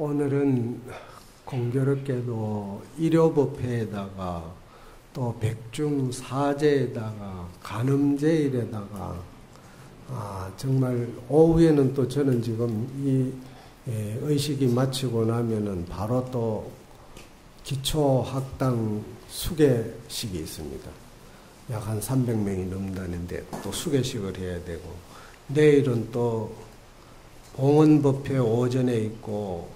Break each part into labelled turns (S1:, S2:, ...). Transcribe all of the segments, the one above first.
S1: 오늘은 공교롭게도 일요법회에다가 또 백중사제에다가 간음제일에다가 정말 오후에는 또 저는 지금 이 의식이 마치고 나면은 바로 또 기초학당 수계식이 있습니다. 약 한 300명이 넘다는데 또 수계식을 해야 되고, 내일은 또 봉헌법회 오전에 있고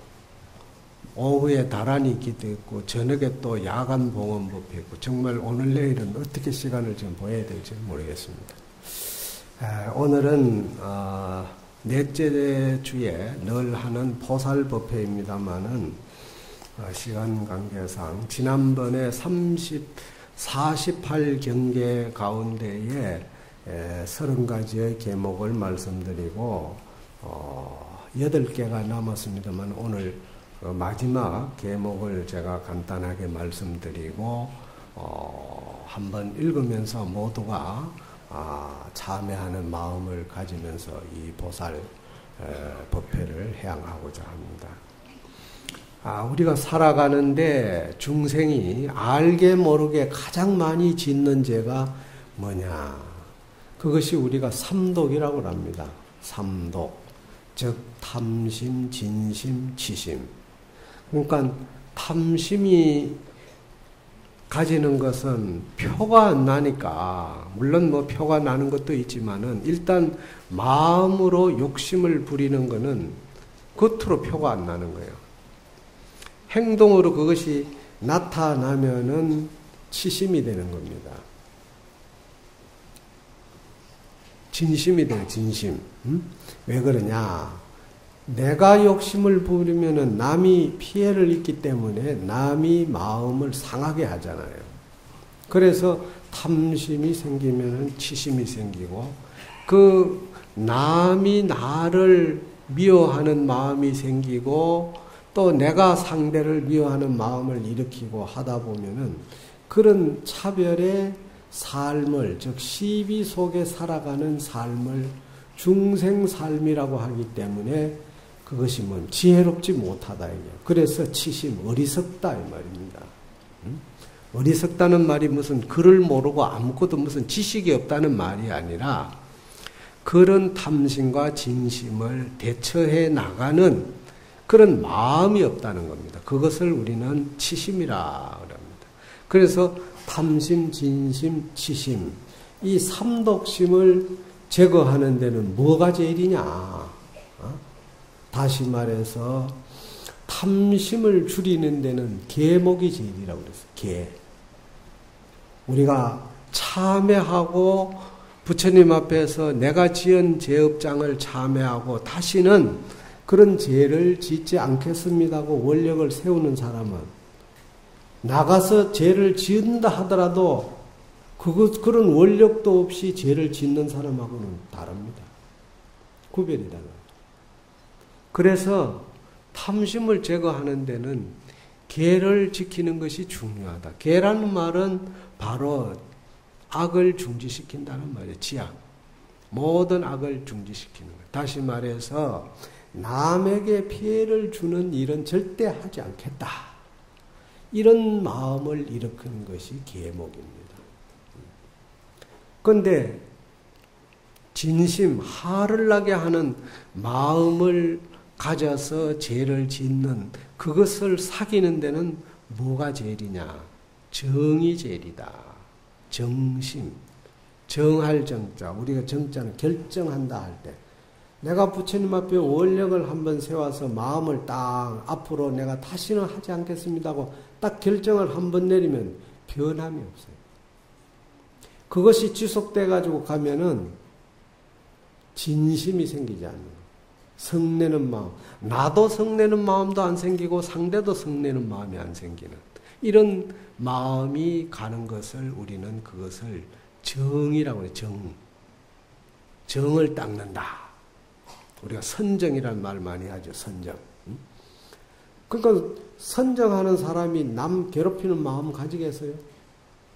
S1: 오후에 다란이 기도 있고 저녁에 또 야간 봉헌법회 있고, 정말 오늘 내일은 어떻게 시간을 좀 보여야 될지 모르겠습니다. 오늘은 넷째 주에 늘 하는 포살법회입니다마는 시간 관계상 지난번에 48경계 가운데에 30가지의 계목을 말씀드리고 8개가 남았습니다만 오늘 마지막 계목을 제가 간단하게 말씀드리고 한번 읽으면서 모두가 참여하는 마음을 가지면서 이 보살 법회를 해양하고자 합니다. 우리가 살아가는데 중생이 알게 모르게 가장 많이 짓는 죄가 뭐냐? 그것이 우리가 삼독이라고 합니다. 삼독. 즉 탐심, 진심, 치심. 그러니까 탐심이 가지는 것은 표가 안 나니까, 물론 뭐 표가 나는 것도 있지만은 일단 마음으로 욕심을 부리는 것은 겉으로 표가 안 나는 거예요. 행동으로 그것이 나타나면은 치심이 되는 겁니다. 진심이 돼요, 진심. 왜 그러냐? 내가 욕심을 부리면은 남이 피해를 입기 때문에 남이 마음을 상하게 하잖아요. 그래서 탐심이 생기면은 치심이 생기고, 그 남이 나를 미워하는 마음이 생기고, 또 내가 상대를 미워하는 마음을 일으키고 하다 보면은 그런 차별의 삶을, 즉 시비 속에 살아가는 삶을 중생삶이라고 하기 때문에 그것이 뭐 지혜롭지 못하다 이게요. 그래서 치심, 어리석다 이 말입니다. 어리석다는 말이 무슨 글을 모르고 아무것도 무슨 지식이 없다는 말이 아니라, 그런 탐심과 진심을 대처해 나가는 그런 마음이 없다는 겁니다. 그것을 우리는 치심이라 합니다. 그래서 탐심, 진심, 치심, 이 삼독심을 제거하는 데는 뭐가 제일이냐? 다시 말해서 탐심을 줄이는 데는 계목이 제일이라고 그랬어요. 계. 우리가 참회하고 부처님 앞에서 내가 지은 죄업장을 참회하고 다시는 그런 죄를 짓지 않겠습니다고 원력을 세우는 사람은, 나가서 죄를 지은다 하더라도 그런 원력도 없이 죄를 짓는 사람하고는 다릅니다. 구별이다. 그래서 탐심을 제거하는 데는 계를 지키는 것이 중요하다. 계라는 말은 바로 악을 중지시킨다는 말이에요. 지악. 모든 악을 중지시키는 것. 다시 말해서 남에게 피해를 주는 일은 절대 하지 않겠다. 이런 마음을 일으키는 것이 계목입니다. 그런데 진심, 화를 나게 하는 마음을 가져서 죄를 짓는, 그것을 사귀는 데는 뭐가 제일이냐? 정이 제일이다. 정심. 정할 정자. 우리가 정자는 결정한다 할 때, 내가 부처님 앞에 원력을 한번 세워서 마음을 딱 앞으로 내가 다시는 하지 않겠습니다 하고 딱 결정을 한번 내리면 변함이 없어요. 그것이 지속돼 가지고 가면은 진심이 생기지 않는 거예요. 성내는 마음. 나도 성내는 마음도 안 생기고 상대도 성내는 마음이 안 생기는 이런 마음이 가는 것을 우리는 그것을 정이라고 해요. 정을 닦는다. 우리가 선정이라는 말 많이 하죠. 선정. 그러니까 선정하는 사람이 남 괴롭히는 마음 가지겠어요?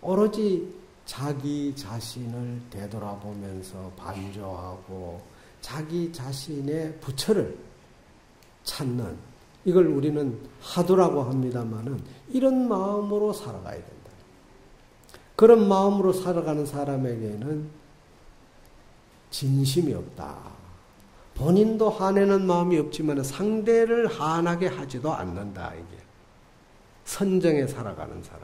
S1: 오로지 자기 자신을 되돌아보면서 반조하고 자기 자신의 부처를 찾는 이걸 우리는 하두라고 합니다마는 이런 마음으로 살아가야 된다. 그런 마음으로 살아가는 사람에게는 진심이 없다. 본인도 화내는 마음이 없지만 상대를 화나게 하지도 않는다. 이게 선정에 살아가는 사람.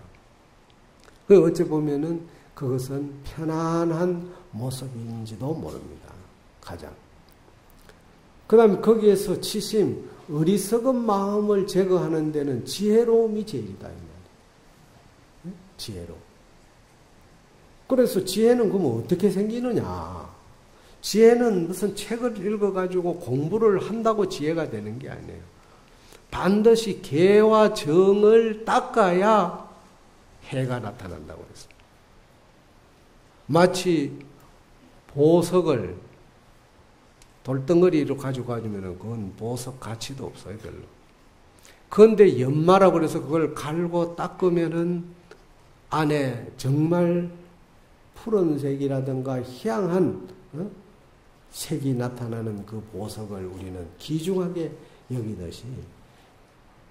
S1: 그 어찌 보면은 그것은 편안한 모습인지도 모릅니다. 가장. 그 다음에 거기에서 치심, 어리석은 마음을 제거하는 데는 지혜로움이 제일이다. 이 말이에요. 지혜로움. 그래서 지혜는 그러면 어떻게 생기느냐? 지혜는 무슨 책을 읽어가지고 공부를 한다고 지혜가 되는 게 아니에요. 반드시 개와 정을 닦아야 해가 나타난다고 했습니다. 마치 보석을 돌덩어리로 가지고 가면 그건 보석 가치도 없어요, 별로. 그런데 연마라고 그래서 그걸 갈고 닦으면은 안에 정말 푸른색이라든가 희양한 색이 나타나는 그 보석을 우리는 귀중하게 여기듯이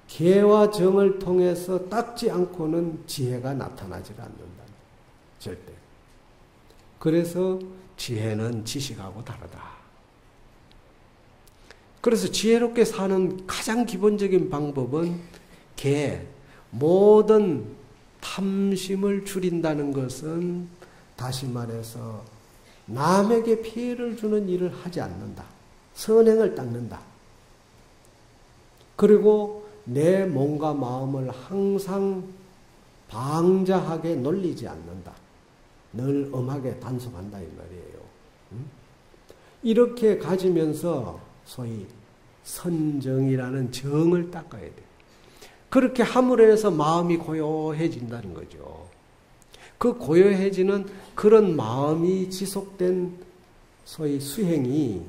S1: 개와 정을 통해서 닦지 않고는 지혜가 나타나지 않는다. 절대. 그래서 지혜는 지식하고 다르다. 그래서 지혜롭게 사는 가장 기본적인 방법은 모든 탐심을 줄인다는 것은 다시 말해서 남에게 피해를 주는 일을 하지 않는다. 선행을 닦는다. 그리고 내 몸과 마음을 항상 방자하게 놀리지 않는다. 늘 엄하게 단속한다 이 말이에요. 이렇게 가지면서 소위 선정이라는 정을 닦아야 돼. 그렇게 함으로 해서 마음이 고요해진다는 거죠. 그 고요해지는 그런 마음이 지속된 소위 수행이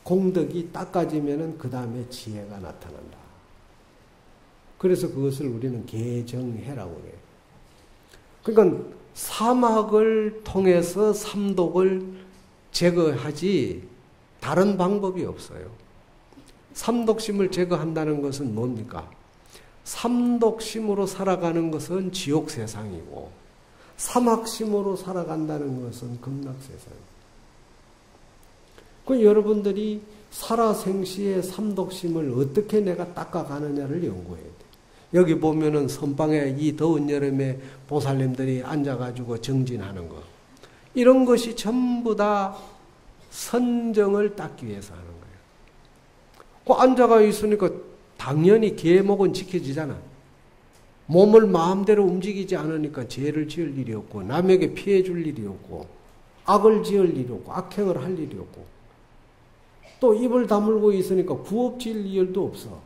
S1: 공덕이 닦아지면은 그 다음에 지혜가 나타난다. 그래서 그것을 우리는 개정해라고 해요. 그러니까 사막을 통해서 삼독을 제거하지 다른 방법이 없어요. 삼독심을 제거한다는 것은 뭡니까? 삼독심으로 살아가는 것은 지옥 세상이고 사막심으로 살아간다는 것은 극락 세상이에요. 그 여러분들이 살아생시의 삼독심을 어떻게 내가 닦아가느냐를 연구해야 돼. 여기 보면은 선방에 이 더운 여름에 보살님들이 앉아가지고 정진하는 거. 이런 것이 전부 다 선정을 닦기 위해서 하는 거예요. 그 앉아가 있으니까 당연히 계목은 지켜지잖아. 몸을 마음대로 움직이지 않으니까 죄를 지을 일이 없고 남에게 피해 줄 일이 없고 악을 지을 일이 없고 악행을 할 일이 없고 또 입을 다물고 있으니까 구업 지을 일도 없어.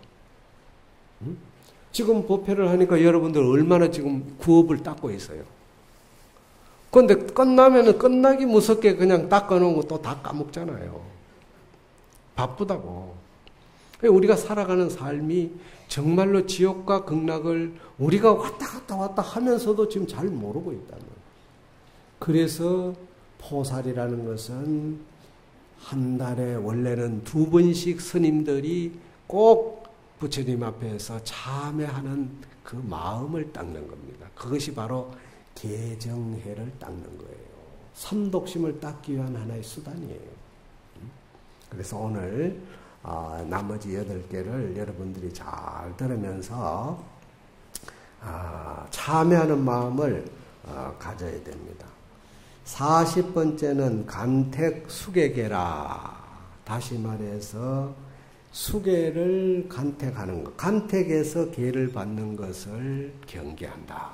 S1: 응? 지금 법회를 하니까 여러분들 얼마나 지금 구업을 닦고 있어요. 그런데 끝나면은 끝나기 무섭게 그냥 닦아놓은 거 또 다 까먹잖아요. 바쁘다고. 우리가 살아가는 삶이 정말로 지옥과 극락을 우리가 왔다 하면서도 지금 잘 모르고 있다는 거예요. 그래서 포살이라는 것은 한 달에 원래는 2번씩 스님들이 꼭 부처님 앞에서 참회하는 그 마음을 닦는 겁니다. 그것이 바로 개정해를 닦는 거예요. 삼독심을 닦기 위한 하나의 수단이에요. 그래서 오늘 나머지 8개를 여러분들이 잘 들으면서 참회하는 마음을 가져야 됩니다. 40번째는 간택 수객해라. 다시 말해서 수계를 간택하는 것. 간택에서 계를 받는 것을 경계한다.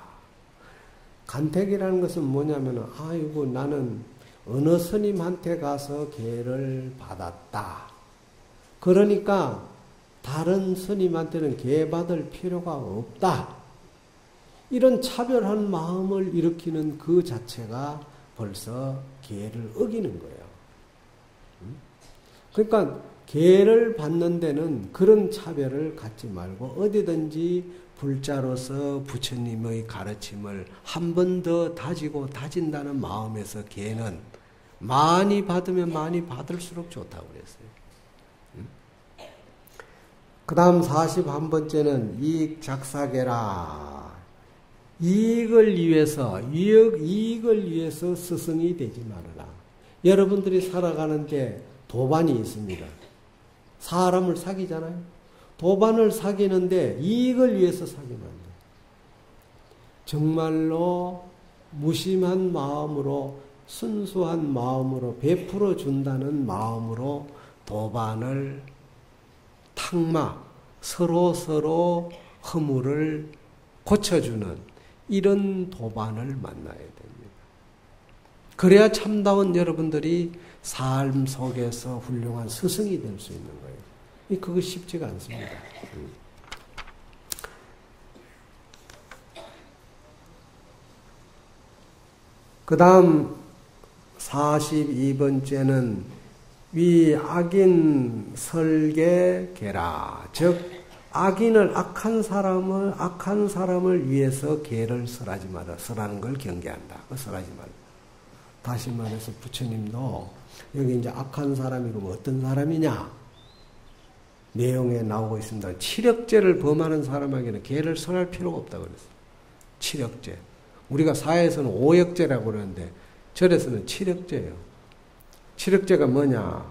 S1: 간택이라는 것은 뭐냐면 아이고 나는 어느 스님한테 가서 계를 받았다. 그러니까 다른 스님한테는 계 받을 필요가 없다. 이런 차별한 마음을 일으키는 그 자체가 벌써 계를 어기는 거예요. 그러니까 계를 받는 데는 그런 차별을 갖지 말고 어디든지 불자로서 부처님의 가르침을 한 번 더 다지고 다진다는 마음에서 계는 많이 받으면 많이 받을수록 좋다고 그랬어요. 그 다음 41번째는 이익작사계라. 이익을 위해서 스승이 되지 말아라. 여러분들이 살아가는데 도반이 있습니다. 사람을 사귀잖아요. 도반을 사귀는데 이익을 위해서 사귀면 안 돼요. 정말로 무심한 마음으로, 순수한 마음으로 베풀어 준다는 마음으로 도반을 서로 허물을 고쳐주는 이런 도반을 만나야 됩니다. 그래야 참다운 여러분들이 삶 속에서 훌륭한 스승이 될 수 있는 거예요. 그거 쉽지가 않습니다. 그 다음 42번째는 위악인 설계계라. 즉 악한 사람을 위해서 계를 설하지 마라. 설하는 걸 경계한다. 설하지 말라. 다시 말해서 부처님도 여기 이제 악한 사람이고 뭐 어떤 사람이냐 내용에 나오고 있습니다. 치력죄를 범하는 사람에게는 계를 설할 필요가 없다고 그랬어요. 치력죄. 우리가 사회에서는 오역죄라고 그러는데 절에서는 치력죄예요. 치력죄가 뭐냐?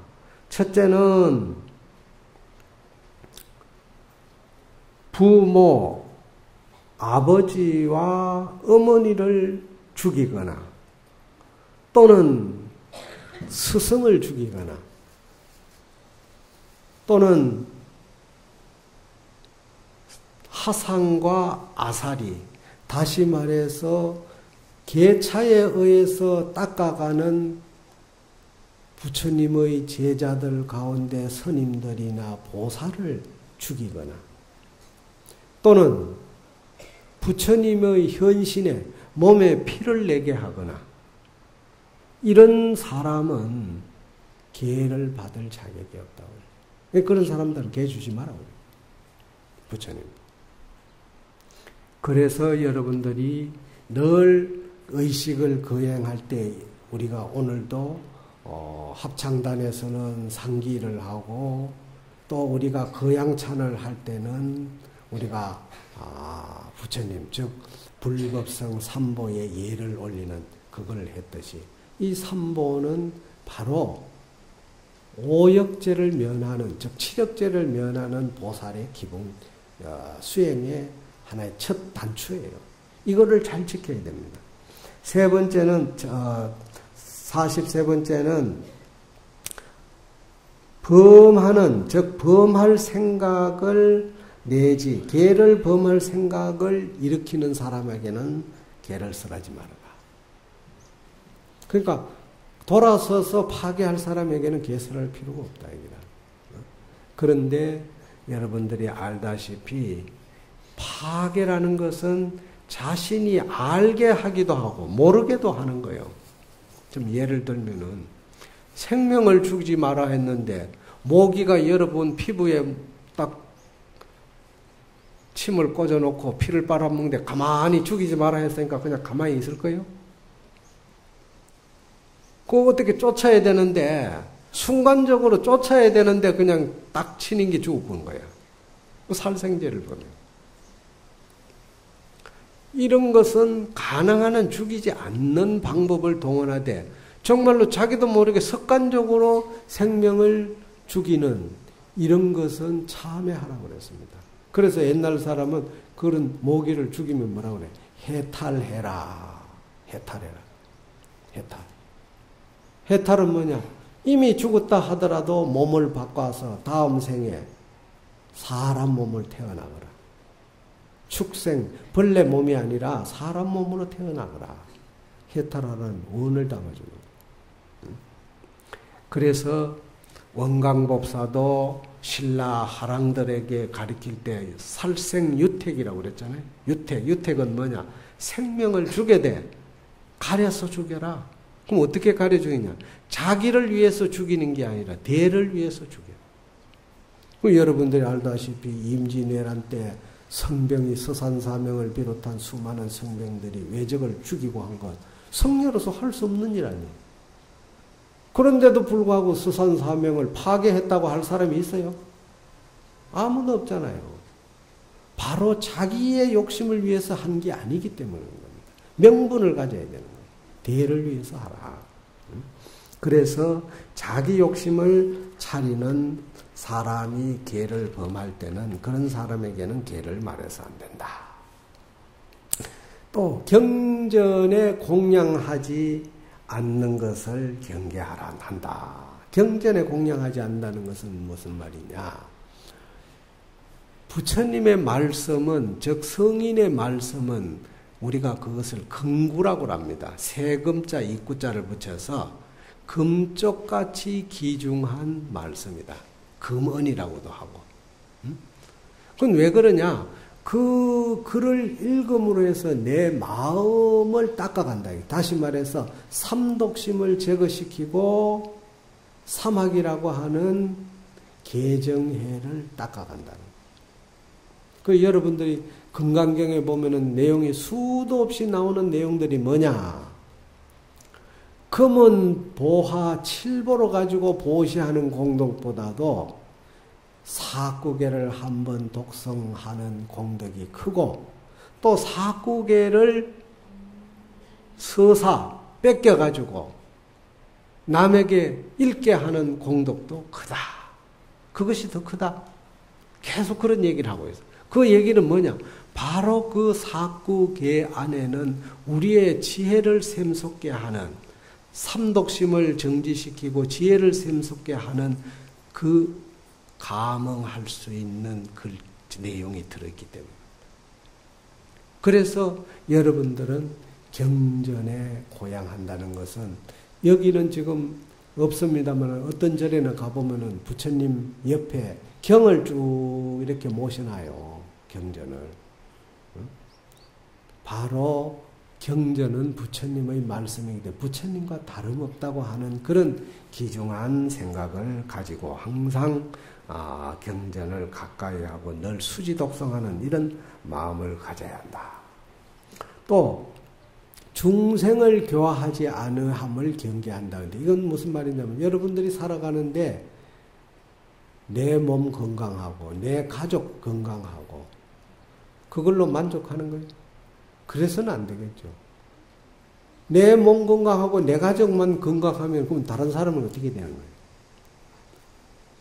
S1: 첫째는 부모, 아버지와 어머니를 죽이거나 또는 스승을 죽이거나 또는 하상과 아사리, 다시 말해서 계차에 의해서 닦아가는 부처님의 제자들 가운데 스님들이나 보살을 죽이거나 또는 부처님의 현신에 몸에 피를 내게 하거나 이런 사람은 계를 받을 자격이 없다고 해요. 그런 사람들은 계 주지 말라고 해요. 부처님. 그래서 여러분들이 늘 의식을 거행할 때 우리가 오늘도 합창단에서는 상기를 하고 또 우리가 거양찬을 할 때는 우리가 부처님 즉 불법성 삼보에 예를 올리는 그걸 했듯이 이 삼보는 바로 오역죄를 면하는 즉 치력죄를 면하는 보살의 기본 수행의 하나의 첫 단추예요. 이거를 잘 지켜야 됩니다. 세 번째는 43번째는 범하는 즉 범할 생각을 내지 계를 범할 생각을 일으키는 사람에게는 계를 설하지 말아라. 그러니까 돌아서서 파괴할 사람에게는 계 설할 필요가 없다 이거다. 그런데 여러분들이 알다시피 파괴라는 것은 자신이 알게 하기도 하고 모르게도 하는 거예요. 좀 예를 들면은 생명을 죽이지 마라 했는데 모기가 여러분 피부에 딱 침을 꽂아놓고 피를 빨아먹는데 가만히 죽이지 마라 했으니까 그냥 가만히 있을 거예요? 그거 어떻게 쫓아야 되는데 순간적으로 쫓아야 되는데 그냥 딱 치는 게 죽은 거야. 살생제를 보면. 이런 것은 가능한 한 죽이지 않는 방법을 동원하되 정말로 자기도 모르게 습관적으로 생명을 죽이는 이런 것은 참회하라고 그랬습니다. 그래서 옛날 사람은 그런 모기를 죽이면 뭐라고 그래? 해탈해라. 해탈해라. 해탈. 해탈은 뭐냐? 이미 죽었다 하더라도 몸을 바꿔서 다음 생에 사람 몸을 태어나거라. 축생, 벌레 몸이 아니라 사람 몸으로 태어나거라. 해탈하라는 원을 담아주는 거예요. 그래서 원광법사도 신라 하랑들에게 가르칠 때 살생유택이라고 그랬잖아요. 유택은 뭐냐? 생명을 죽게 돼. 가려서 죽여라. 그럼 어떻게 가려 죽이냐? 자기를 위해서 죽이는 게 아니라 대를 위해서 죽여. 여러분들이 알다시피 임진왜란 때 성병이 서산사명을 비롯한 수많은 성병들이 외적을 죽이고 한 것 성녀로서 할 수 없는 일 아니에요. 그런데도 불구하고 서산사명을 파괴했다고 할 사람이 있어요? 아무도 없잖아요. 바로 자기의 욕심을 위해서 한 게 아니기 때문인 겁니다. 명분을 가져야 되는 거예요. 대를 위해서 하라. 그래서 자기 욕심을 차리는 사람이 계를 범할 때는 그런 사람에게는 계를 말해서 안 된다. 또 경전에 공양하지 않는 것을 경계하라 한다. 경전에 공양하지 않는다는 것은 무슨 말이냐? 부처님의 말씀은, 즉 성인의 말씀은 우리가 그것을 금구라고 합니다. 세금자, 이구자를 붙여서 금쪽같이 귀중한 말씀이다. 금언이라고도 하고. 그건 왜 그러냐? 그 글을 읽음으로 해서 내 마음을 닦아간다. 다시 말해서 삼독심을 제거시키고 삼학이라고 하는 개정해를 닦아간다는. 그 여러분들이 금강경에 보면은 내용이 수도 없이 나오는 내용들이 뭐냐? 금은 보화 칠보로 가지고 보시하는 공덕보다도 사구계를 한번 독성하는 공덕이 크고, 또 사구계를 서사 뺏겨가지고 남에게 읽게 하는 공덕도 크다. 그것이 더 크다. 계속 그런 얘기를 하고 있어요. 그 얘기는 뭐냐? 바로 그 사구계 안에는 우리의 지혜를 샘솟게 하는, 삼독심을 정지시키고 지혜를 샘솟게 하는 그 감응할 수 있는 그 내용이 들어있기 때문에. 그래서 여러분들은 경전에 고양한다는 것은, 여기는 지금 없습니다만 어떤 절에는 가보면은 부처님 옆에 경을 쭉 이렇게 모셔놔요. 경전을. 바로 경전은 부처님의 말씀이기 때문에 부처님과 다름없다고 하는 그런 귀중한 생각을 가지고 항상 경전을 가까이 하고 늘 수지독성하는 이런 마음을 가져야 한다. 또 중생을 교화하지 않으함을 경계한다. 근데 이건 무슨 말이냐면, 여러분들이 살아가는데 내 몸 건강하고 내 가족 건강하고 그걸로 만족하는 거예요. 그래서는 안 되겠죠. 내 몸 건강하고 내 가족만 건강하면 그럼 다른 사람은 어떻게 되는 거예요?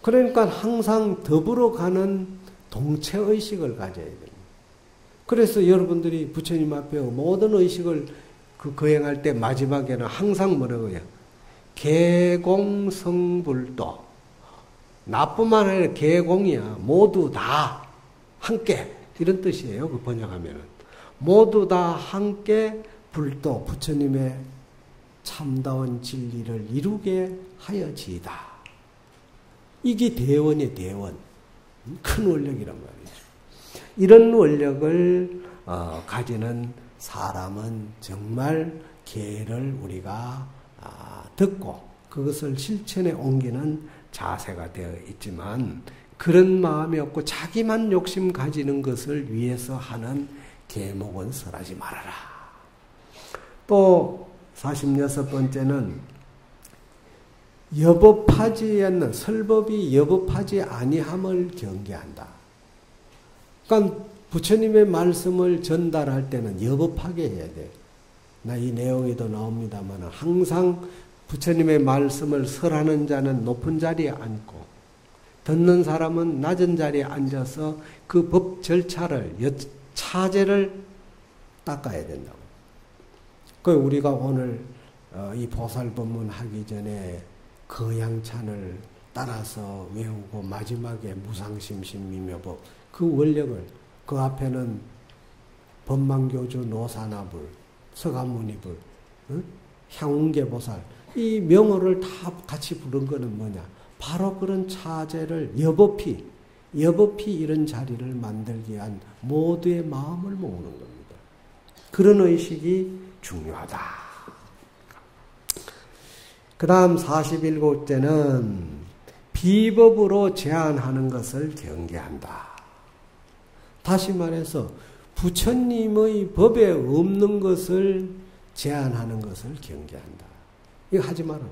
S1: 그러니까 항상 더불어 가는 동체의식을 가져야 됩니다. 그래서 여러분들이 부처님 앞에 모든 의식을 거행할 때 마지막에는 항상 뭐라고 해요? 계공성불도. 나뿐만 아니라 계공이야. 모두 다 함께. 이런 뜻이에요. 그 번역하면은. 모두 다 함께 불도, 부처님의 참다운 진리를 이루게 하여지이다. 이게 대원이에요. 대원. 큰 원력이란 말이죠. 이런 원력을 가지는 사람은 정말 계를 우리가 듣고 그것을 실천에 옮기는 자세가 되어 있지만, 그런 마음이 없고 자기만 욕심 가지는 것을 위해서 하는 계목은 설하지 말아라. 또 46번째는 여법하지 않는, 설법이 여법하지 아니함을 경계한다. 그러니까 부처님의 말씀을 전달할 때는 여법하게 해야 돼. 나 이 내용에도 나옵니다만 항상 부처님의 말씀을 설하는 자는 높은 자리에 앉고 듣는 사람은 낮은 자리에 앉아서 그 법 절차를, 차제를 닦아야 된다고. 그 우리가 오늘 이 보살법문 하기 전에 거양찬을 따라서 외우고 마지막에 무상심심미묘법, 그 원력을, 그 앞에는 법망교주 노사나불, 서가모니불, 향운계보살, 이 명호를 다 같이 부른 거는 뭐냐? 바로 그런 차제를 여법히 이런 자리를 만들기 위한 모두의 마음을 모으는 겁니다. 그런 의식이 중요하다. 그 다음 41곡째는 비법으로 제한하는 것을 경계한다. 다시 말해서 부처님의 법에 없는 것을 제한하는 것을 경계한다. 이거 하지 말아라.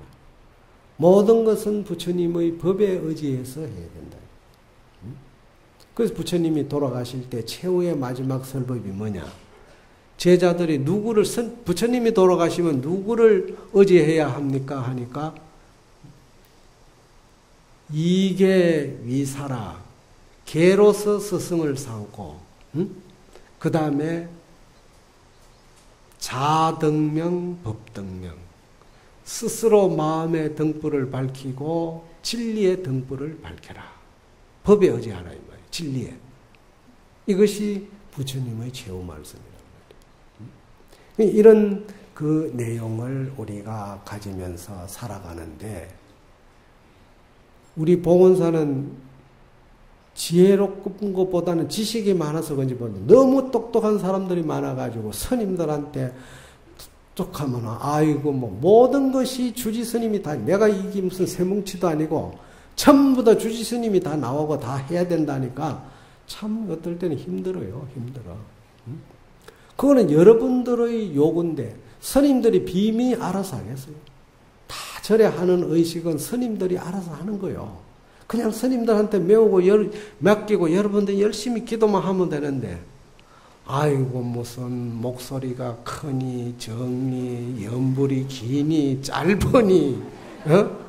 S1: 모든 것은 부처님의 법에 의지해서 해야 된다. 그래서 부처님이 돌아가실 때 최후의 마지막 설법이 뭐냐? 제자들이 부처님이 돌아가시면 누구를 의지해야 합니까? 하니까 이계 위사라, 개로서 스승을 삼고, 그 다음에 자등명, 법등명, 스스로 마음의 등불을 밝히고 진리의 등불을 밝혀라. 법에 의지하라 이 말이에요. 진리에. 이것이 부처님의 최후 말씀이란 말이에요. 이런 그 내용을 우리가 가지면서 살아가는데, 우리 봉헌사는 지혜롭은 것보다는 지식이 많아서 그런지 모르겠는데 너무 똑똑한 사람들이 많아가지고 스님들한테 똑똑하면 아이고 뭐 모든 것이 주지 스님이 다, 내가 이게 무슨 세뭉치도 아니고 전부 다 주지 스님이 다 나오고 다 해야 된다니까 참 어떨 때는 힘들어요. 힘들어. 그거는 여러분들의 요구인데 스님들이 비밀 알아서 하겠어요. 다 절에 하는 의식은 스님들이 알아서 하는 거예요. 그냥 스님들한테 맡기고 여러분들 열심히 기도만 하면 되는데, 아이고 무슨 목소리가 크니 적니 연불이 기니 짧으니 뭐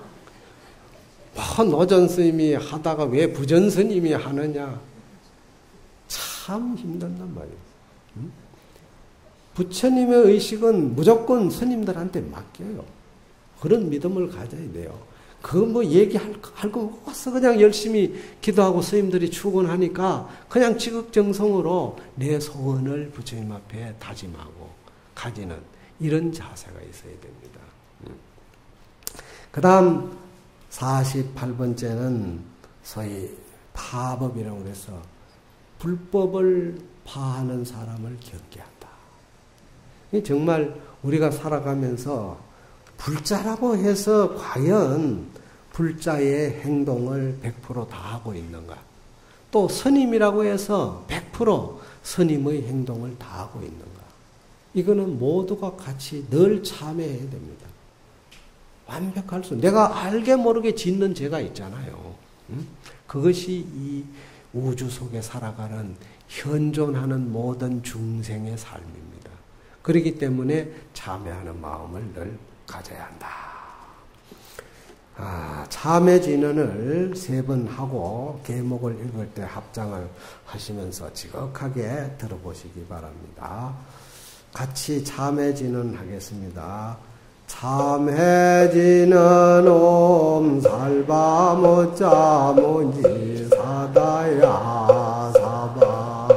S1: 노전 스님이 하다가 왜 부전 스님이 하느냐, 참 힘든단 말이에요. 부처님의 의식은 무조건 스님들한테 맡겨요. 그런 믿음을 가져야 돼요. 그 뭐 얘기할 거 없어. 그냥 열심히 기도하고 스님들이 출근하니까 그냥 지극정성으로 내 소원을 부처님 앞에 다짐하고 가지는 이런 자세가 있어야 됩니다. 그 다음 48번째는 소위 파법이라고 해서 불법을 파하는 사람을 경계한다. 정말 우리가 살아가면서 불자라고 해서 과연 불자의 행동을 100% 다 하고 있는가? 또 스님이라고 해서 100% 스님의 행동을 다 하고 있는가? 이거는 모두가 같이 늘 참여해야 됩니다. 완벽할 수, 내가 알게 모르게 짓는 죄가 있잖아요. 그것이 이 우주 속에 살아가는 현존하는 모든 중생의 삶입니다. 그렇기 때문에 참여하는 마음을 늘 가져야 한다. 참회 진언을 3번 하고 계목을 읽을 때 합장을 하시면서 지극하게 들어보시기 바랍니다. 같이 참회 진언 하겠습니다. 참회 진언 옴 살바 모짜 모지 사다야 사바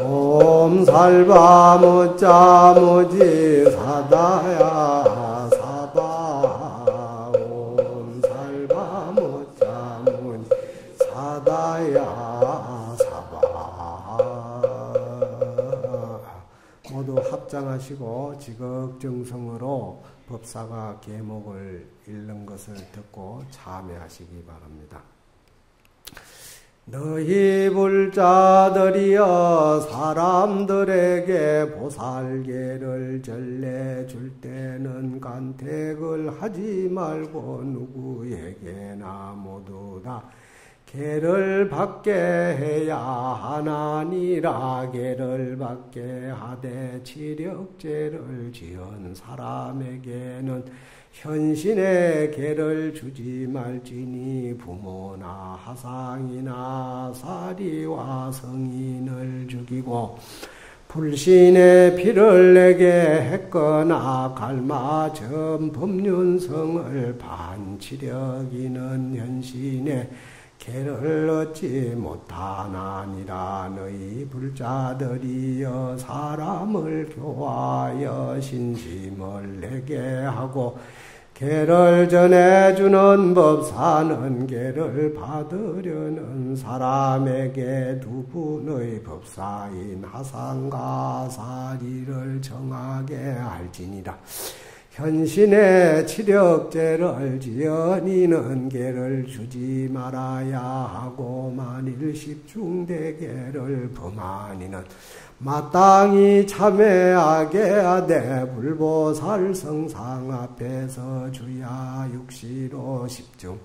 S1: 옴 살바 모짜 모지 사다야 사바 옴 살바 모짜 모지 사다야 사바. 모두 합장하시고 지극정성으로 법사가 계목을 읽는 것을 듣고 참여하시기 바랍니다. 너희 불자들이여 사람들에게 보살계를 전례 줄 때는 간택을 하지 말고 누구에게나 모두 다 계를 받게 해야 하나니라. 계를 받게 하되 치력죄를 지은 사람에게는 현신의 계를 주지 말지니 부모나 하상이나 사리와 성인을 죽이고 불신의 피를 내게 했거나 갈마전 법륜성을 반치력이는 현신의 계를 얻지 못하나니라. 너희 불자들이여 사람을 교화하여 신심을 내게 하고 계를 전해주는 법사는 계를 받으려는 사람에게 두 분의 법사인 하상과 사리를 정하게 할지니라. 현신의 치력죄를 지연이는 계를 주지 말아야 하고 만일 십중대계를 범하니는 마땅히 참회하게 하되 불보살 성상 앞에서 주야 육시로 십중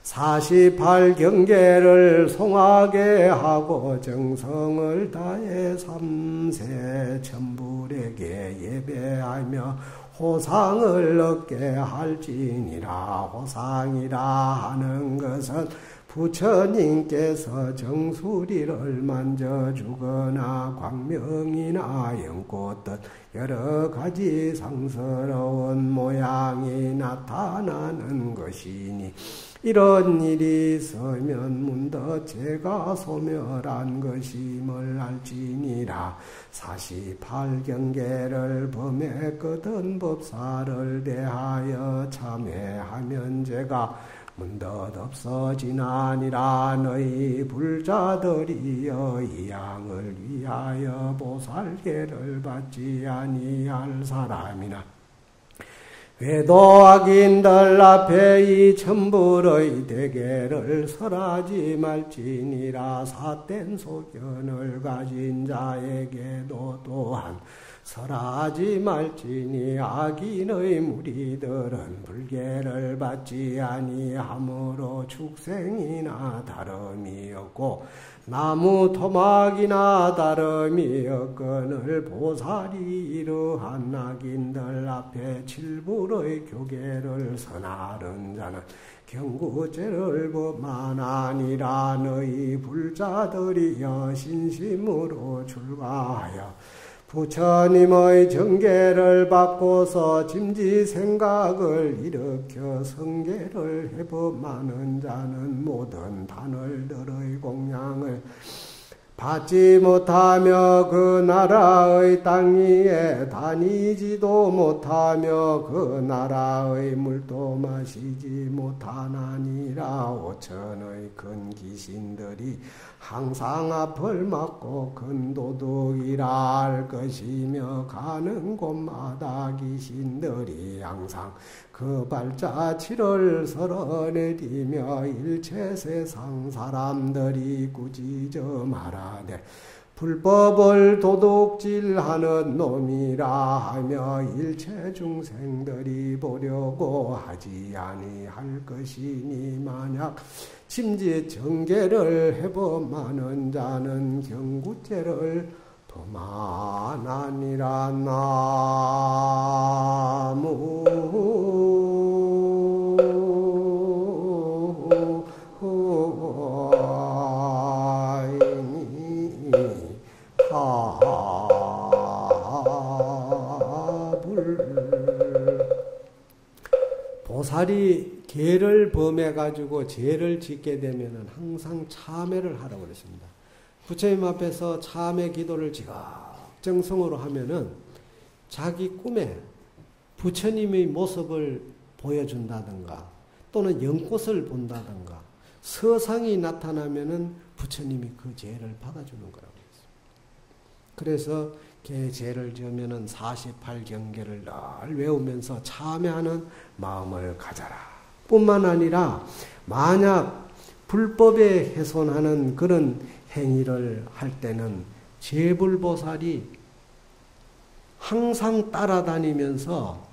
S1: 48경계를 송하게 하고 정성을 다해 삼세 천불에게 예배하며 호상을 얻게 할지니라. 호상이라 하는 것은 부처님께서 정수리를 만져주거나 광명이나 연꽃 여러 가지 상스러운 모양이 나타나는 것이니 이런 일이 있으면 문득 제가 소멸한 것임을 알지니라. 48경계를 범했거든 법사를 대하여 참회하면 제가 문득 없어지나니라. 너희 불자들이여 이 양을 위하여 보살계를 받지 아니할 사람이나 외도악인들 앞에 이 천불의 대계를 설하지 말지니라. 삿된 소견을 가진 자에게도 또한 설하지 말지니 악인의 무리들은 불계를 받지 아니하므로 축생이나 다름이 없고 나무 토막이나 다름이 없거늘 보살이 이러한 악인들 앞에 칠불의 교계를 선하는 자는 경구죄를 범하나니라. 너희 불자들이여 신심으로 출가하여 부처님의 정계를 받고서 짐지 생각을 일으켜 성계를 해범하는 자는 모든 단월들의 공양을 받지 못하며 그 나라의 땅 위에 다니지도 못하며 그 나라의 물도 마시지 못하나니라. 5천의 큰 귀신들이 항상 앞을 막고 큰 도둑이라 할 것이며 가는 곳마다 귀신들이 항상 그 발자취를 서러내리며 일체 세상 사람들이 꾸짖어 말하되 불법을 도둑질하는 놈이라 하며 일체 중생들이 보려고 하지 아니할 것이니 만약 심지 정계를 해범하는 자는 경구죄를 범하나니라. 나무 보살이 계를 범해가지고 죄를 짓게 되면 항상 참회를 하라고 그랬습니다. 부처님 앞에서 참회 기도를 지각정성으로 하면은 자기 꿈에 부처님의 모습을 보여준다든가 또는 연꽃을 본다든가 서상이 나타나면은 부처님이 그 죄를 받아주는 거라고 했습니다. 그래서 죄를 지으면은 48경계를 늘 외우면서 참회하는 마음을 가져라. 뿐만 아니라 만약 불법에 훼손하는 그런 행위를 할 때는 제불보살이 항상 따라다니면서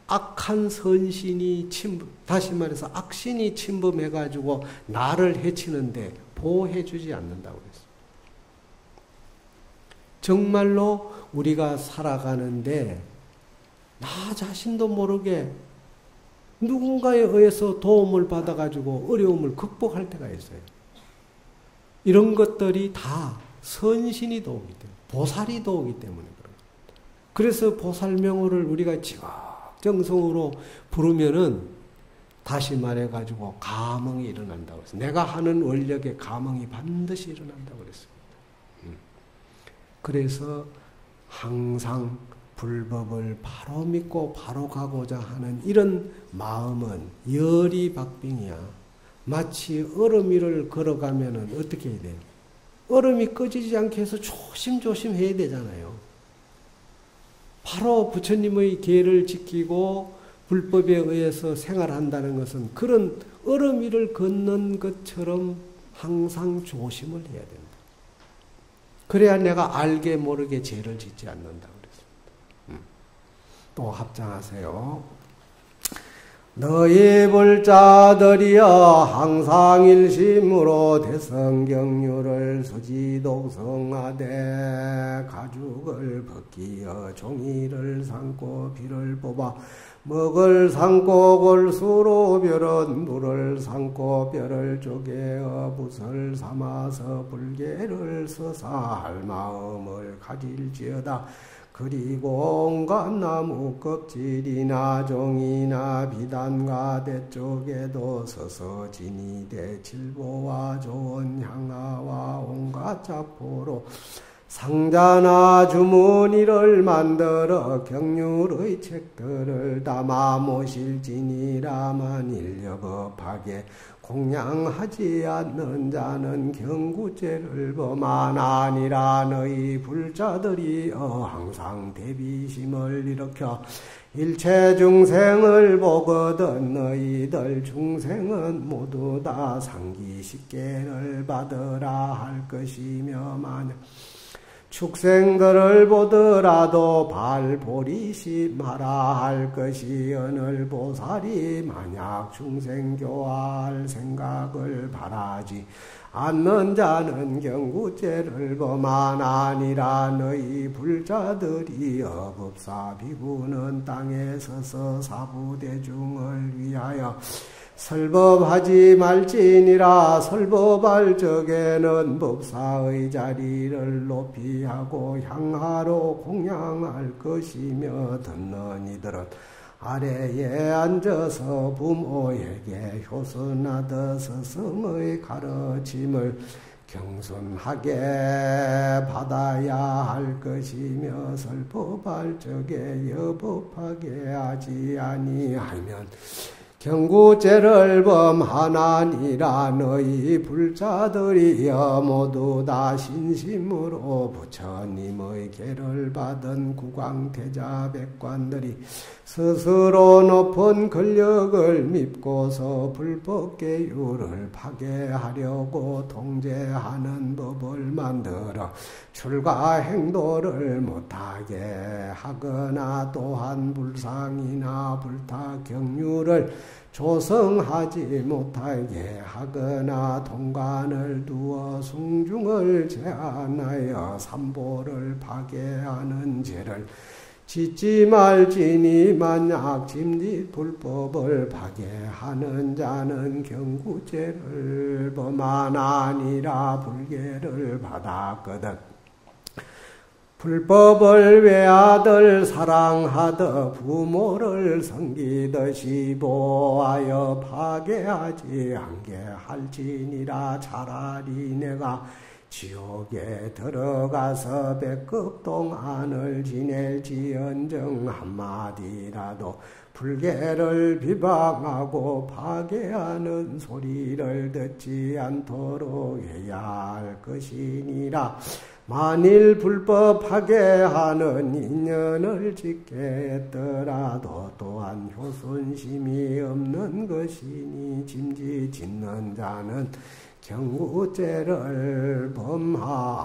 S1: 악한 선신이 다시 말해서 악신이 침범해가지고 나를 해치는데 보호해주지 않는다고 그랬어요. 정말로 우리가 살아가는데 나 자신도 모르게 누군가에 의해서 도움을 받아가지고 어려움을 극복할 때가 있어요. 이런 것들이 다 선신이 도우기 때문에, 보살이 도우기 때문에 그런 겁니다. 그래서 보살명호를 우리가 지각정성으로 부르면은 다시 말해가지고 감흥이 일어난다고 했어요. 내가 하는 원력에 감흥이 반드시 일어난다고 그랬습니다. 그래서 항상 불법을 바로 믿고 바로 가고자 하는 이런 마음은 열이 박빙이야. 마치 얼음 위를 걸어가면은 어떻게 해야 돼요? 얼음이 꺼지지 않게 해서 조심조심 해야 되잖아요. 바로 부처님의 계를 지키고 불법에 의해서 생활한다는 것은 그런 얼음 위를 걷는 것처럼 항상 조심을 해야 된다. 그래야 내가 알게 모르게 죄를 짓지 않는다고 그랬습니다. 또 합장하세요. 너희 불자들이여 항상 일심으로 대성경률을 수지독성하되 가죽을 벗기어 종이를 삼고 비를 뽑아 먹을 삼고 골수로 별은 물을 삼고 뼈를 쪼개어 붓을 삼아서 불개를 써사 할 마음을 가질지어다. 그리고 온갖 나무 껍질이나 종이나 비단과 대쪽에도 서서 진이 대 칠보와 좋은 향화와 온갖 자포로 상자나 주머니를 만들어 경률의 책들을 담아 모실지니라만 일여법하게 공양하지 않는 자는 경구죄를 범하나니라. 너희 불자들이여 항상 대비심을 일으켜 일체 중생을 보거든 너희들 중생은 모두 다 상기식계를 받으라 할 것이며 만약 축생들을 보더라도 발보리시 마라 할 것이 오늘 보살이 만약 중생교화할 생각을 바라지 않는 자는 경구죄를 범하나니라. 너희 불자들이여 법사 비구는 땅에 서서 사부대중을 위하여 설법하지 말지니라. 설법할 적에는 법사의 자리를 높이 하고 향하로 공양할 것이며 듣는 이들은 아래에 앉아서 부모에게 효선하듯 스승의 가르침을 경순하게 받아야 할 것이며 설법할 적에 여법하게 하지 아니하면 경구죄를 범하나니라. 너희 불자들이여 모두 다 신심으로 부처님의 계를 받은 구광태자 백관들이 스스로 높은 권력을 밉고서 불법계율을 파괴하려고 통제하는 법을 만들어 출가행도를 못하게 하거나 또한 불상이나 불타경률을 조성하지 못하게 하거나 통관을 두어 숭중을 제한하여 삼보를 파괴하는 죄를 짓지 말지니 만약 짐짓 불법을 파괴하는 자는 경구죄를 범하나니라. 불계를 받았거든 불법을 외아들 사랑하듯 부모를 섬기듯이 보하여 파괴하지 않게 할지니라. 차라리 내가 지옥에 들어가서 100급 동안을 지낼지언정 한마디라도 불계를 비방하고 파괴하는 소리를 듣지 않도록 해야 할 것이니라. 만일 불법하게 하는 인연을 짓게 했더라도 또한 효순심이 없는 것이니 짐짓 짓는 자는 경구죄를 범하나니라.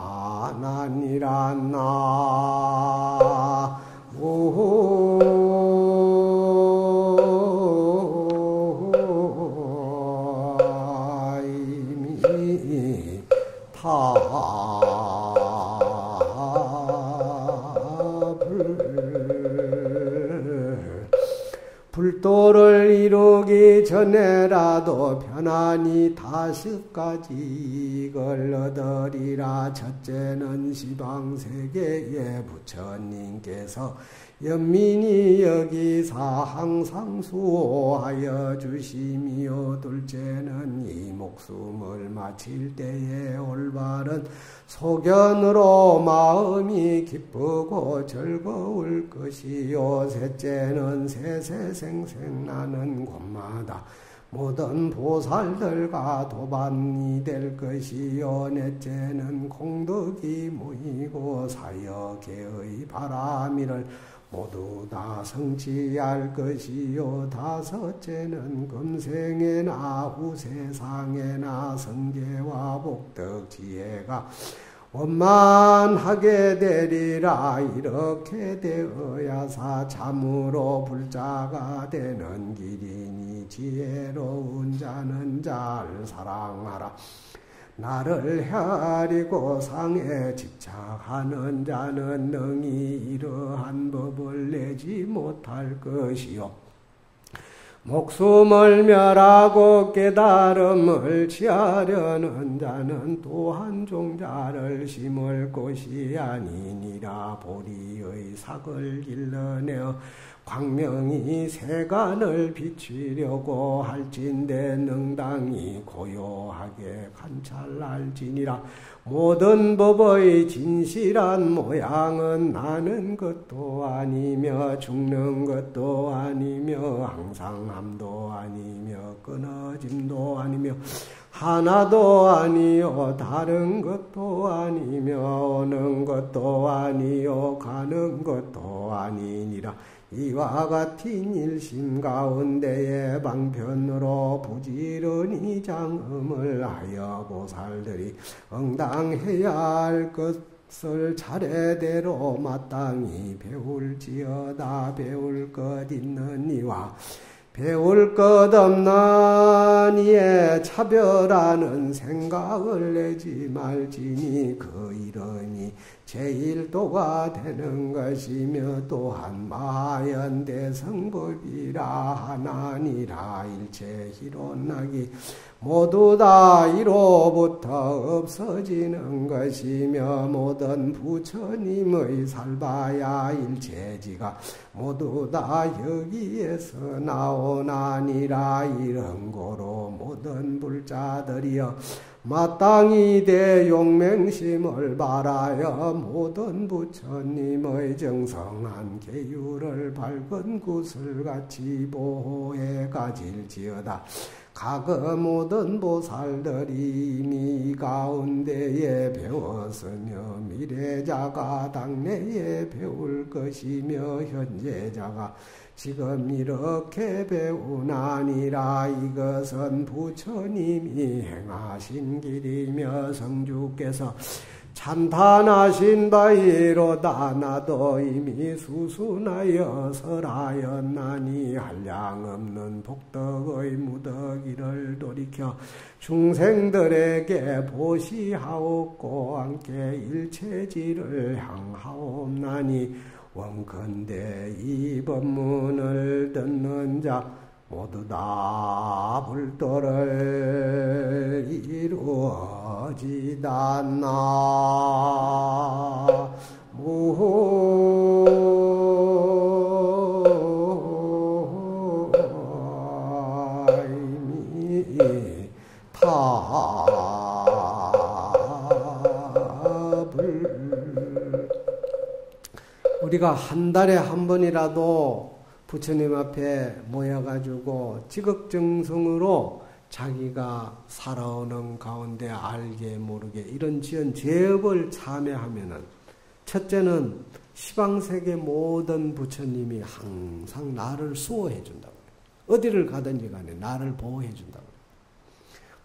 S1: 불도를 이루기 전에라도 편안히 5가지 이걸 얻으리라. 첫째는 시방세계의 부처님께서 연민이 여기사 항상 수호하여 주시며, 둘째는 이 목숨을 마칠 때에 올바른 소견으로 마음이 기쁘고 즐거울 것이요, 셋째는 세세생생 나는 곳마다 모든 보살들과 도반이 될 것이요, 넷째는 공덕이 모이고 사역의 바람이를 모두 다 성취할 것이요, 다섯째는 금생에나 후세상에나 성계와 복덕 지혜가 원만하게 되리라. 이렇게 되어야사 참으로 불자가 되는 길이니 지혜로운 자는 자를 사랑하라. 나를 헤아리고 상에 집착하는 자는 능히 이러한 법을 내지 못할 것이요. 목숨을 멸하고 깨달음을 취하려는 자는 또한 종자를 심을 것이 아니니라. 보리의 삭을 길러내어 광명이 세간을 비추려고 할진대 능당이 고요하게 관찰할지니라. 모든 법의 진실한 모양은 나는 것도 아니며 죽는 것도 아니며 항상함도 아니며 끊어짐도 아니며 하나도 아니요 다른 것도 아니며 오는 것도 아니요 가는 것도 아니니라. 이와 같은 일심 가운데에 방편으로 부지런히 장음을 하여 보살들이 응당해야 할 것을 차례대로 마땅히 배울지어다. 배울 것 있느니와 배울 것 없나니에 차별하는 생각을 내지 말지니 그 이름이 제일도가 되는 것이며 또한 마연대성법이라 하나니라. 일체 희론락이 모두 다 이로부터 없어지는 것이며 모든 부처님의 살바야 일체지가 모두 다 여기에서 나오나니라. 이런 고로 모든 불자들이여 마땅히 대용맹심을 바라여 모든 부처님의 정성한 계율을 밝은 구슬같이 보호해 가질지어다. 각 모든 보살들이 이미 가운데에 배웠으며 미래자가 당내에 배울 것이며 현재자가 지금 이렇게 배우나니라. 이것은 부처님이 행하신 길이며 성주께서 찬탄하신 바이로다. 나도 이미 수순하여 설하였나니 한량없는 복덕의 무더기를 돌이켜 중생들에게 보시하옵고 함께 일체지를 향하옵나니 원컨대 이 법문을 듣는 자 모두 다 불도를 이루어지다나 우리가 한 달에 한 번이라도 부처님 앞에 모여가지고 지극정성으로 자기가 살아오는 가운데 알게 모르게 이런 지은 죄업을 참여하면은 첫째는 시방세계 모든 부처님이 항상 나를 수호해 준다고. 어디를 가든지 간에 나를 보호해 준다고.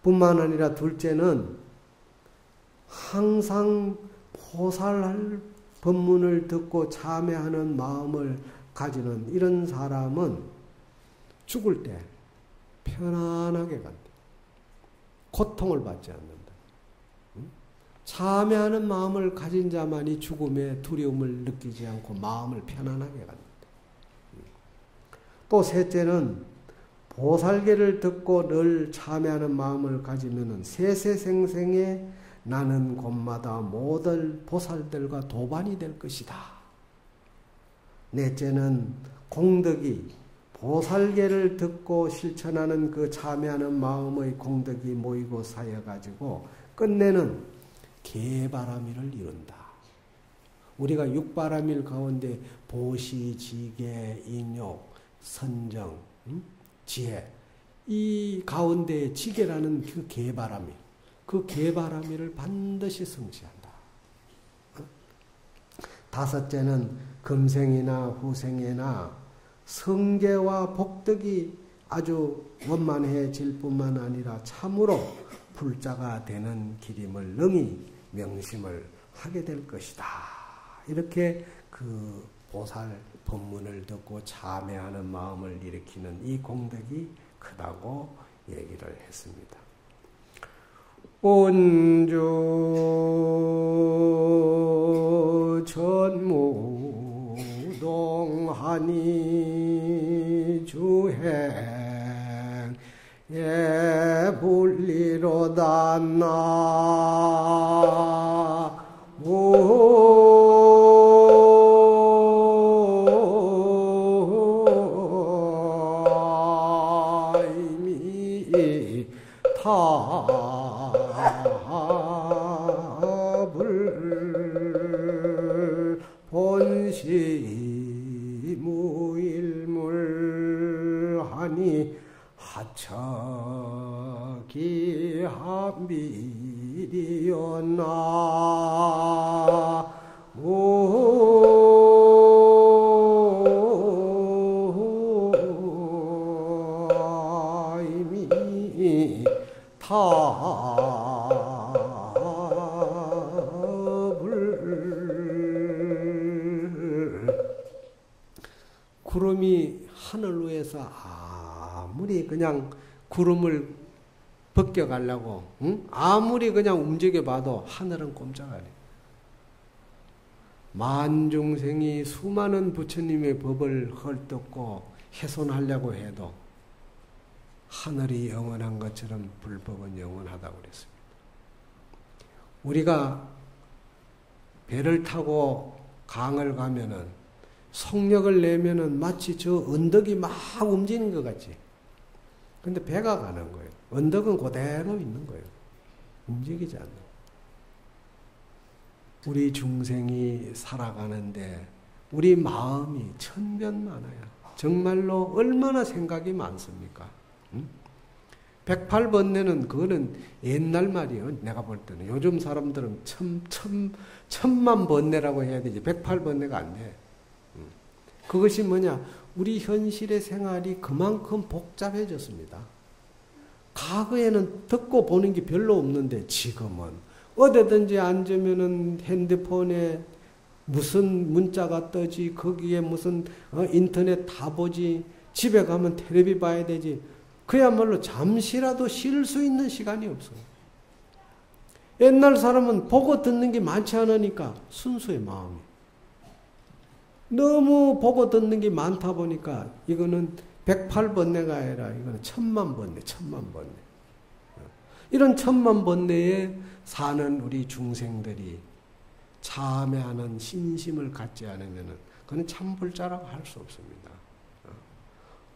S1: 뿐만 아니라 둘째는 항상 보살할 법문을 듣고 참여하는 마음을 가지는 이런 사람은 죽을 때 편안하게 간다. 고통을 받지 않는다. 참여하는 마음을 가진 자만이 죽음의 두려움을 느끼지 않고 마음을 편안하게 간다. 또 셋째는 보살계를 듣고 늘 참여하는 마음을 가지면은 세세생생에 나는 곳마다 모든 보살들과 도반이 될 것이다. 넷째는 공덕이 보살계를 듣고 실천하는 그 참여하는 마음의 공덕이 모이고 쌓여가지고 끝내는 개바라밀을 이룬다. 우리가 육바라밀 가운데 보시, 지계, 인욕, 선정, 지혜 이 가운데 지계라는 그 개바라밀 그 개바라밀을 반드시 성취한다. 다섯째는 금생이나 후생이나 성계와 복덕이 아주 원만해질 뿐만 아니라 참으로 불자가 되는 길임을 능히 명심을 하게 될 것이다. 이렇게 그 보살 법문을 듣고 참회하는 마음을 일으키는 이 공덕이 크다고 얘기를 했습니다. 온주 전무동하니 주행 예불리로다 나무 답을 본시무일물하니 하척이 한비리였나 이미 구름이 하늘 위에서 아무리 그냥 구름을 벗겨가려고 아무리 그냥 움직여봐도 하늘은 꼼짝 안 해. 만중생이 수많은 부처님의 법을 헐뜯고 훼손하려고 해도 하늘이 영원한 것처럼 불법은 영원하다고 그랬습니다. 우리가 배를 타고 강을 가면은 속력을 내면은 마치 저 언덕이 막 움직이는 것 같지. 근데 배가 가는 거예요. 언덕은 그대로 있는 거예요. 움직이지 않는 거예요. 우리 중생이 살아가는데 우리 마음이 천변만화야. 정말로 얼마나 생각이 많습니까? 108번뇌는 그거는 옛날 말이에요. 내가 볼 때는. 요즘 사람들은 천만 번뇌라고 해야 되지. 108번뇌가 안 돼. 그것이 뭐냐? 우리 현실의 생활이 그만큼 복잡해졌습니다. 과거에는 듣고 보는 게 별로 없는데 지금은 어디든지 앉으면은 핸드폰에 무슨 문자가 뜨지, 거기에 무슨 인터넷 다 보지, 집에 가면 텔레비 봐야 되지. 그야말로 잠시라도 쉴 수 있는 시간이 없어. 옛날 사람은 보고 듣는 게 많지 않으니까 순수의 마음이. 너무 보고 듣는 게 많다 보니까 이거는 108번뇌가 아니라 이거는 천만 번뇌. 이런 천만 번뇌에 사는 우리 중생들이 참회하는 신심을 갖지 않으면 그건 참불자라고 할 수 없습니다.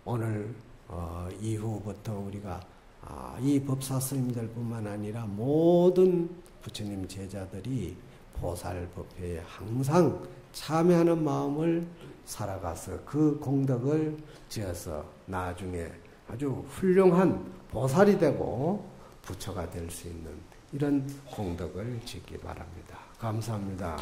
S1: 오늘 이후부터 우리가 이 법사 스님들뿐만 아니라 모든 부처님 제자들이 보살법회에 항상 참여하는 마음을 살아가서 그 공덕을 지어서 나중에 아주 훌륭한 보살이 되고 부처가 될 수 있는 이런 공덕을 짓기 바랍니다. 감사합니다.